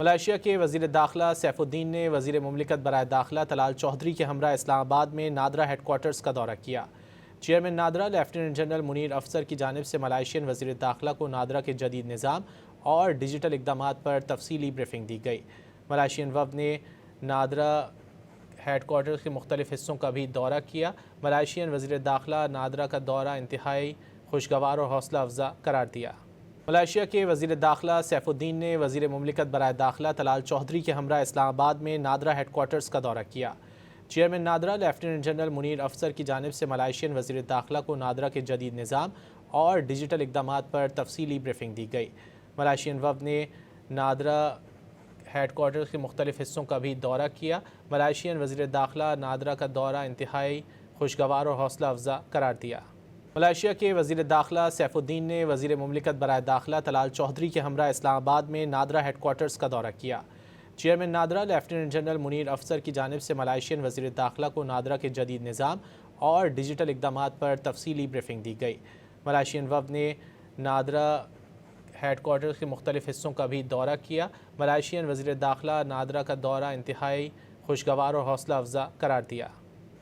Malaysia کے وزیر داخلہ سیف الدین نے وزیر مملکت برائے داخلہ طلال چودھری کے ہمراہ اسلام آباد میں نادرا ہیڈ کوارٹرز کا دورہ کیا۔ Chairman NADRA lieutenant general Munir افسر کی جانب سے ملائیشین وزیر داخلہ کو نادرا کے جدید نظام اور ڈیجیٹل اقدامات پر تفصیلی بریفنگ دی گئی۔ ملائیشین وفد نے نادرا ہیڈ کوارٹرز کے مختلف حصوں کا بھی دورہ کیا۔ ملائیشین وزیر داخلہ نادرا کا دورہ انتہائی خوشگوار اور حوصلہ افزا قرار دیا۔ ملائیشیا کے وزیر داخلہ سیف الدین نے وزیر مملکت برائے داخلہ طلال چودھری کے ہمراہ اسلام آباد میں نادرا ہیڈ کوارٹرز کا دورہ کیا۔ Chairman NADRA lieutenant general Munir افسر کی جانب سے ملائیشین وزیر داخلہ کو نادرا کے جدید نظام اور ڈیجیٹل اقدامات پر تفصیلی بریفنگ دی گئی۔ ملائیشین وفد نے نادرا ہیڈ کوارٹرز کے مختلف حصوں کا بھی دورہ کیا۔ ملائیشین وزیر داخلہ نادرا کا دورہ انتہائی خوشگوار اور حوصلہ افزا قرار دیا۔ ملائیشیا کے وزیر داخلہ سیف الدین نے وزیر مملکت برائے داخلہ طلال چودھری کے ہمراہ اسلام آباد میں نادرا ہیڈ کوارٹرز کا دورہ کیا۔ Chairman NADRA lieutenant general Munir افسر کی جانب سے ملائیشین وزیر داخلہ کو نادرا کے جدید نظام اور ڈیجیٹل اقدامات پر تفصیلی بریفنگ دی گئی۔ ملائیشین وفد نے نادرا ہیڈ کوارٹرز کے مختلف حصوں کا بھی دورہ کیا۔ ملائیشین وزیر داخلہ نادرا کا دورہ انتہائی خوشگوار اور حوصلہ افزا قرار دیا۔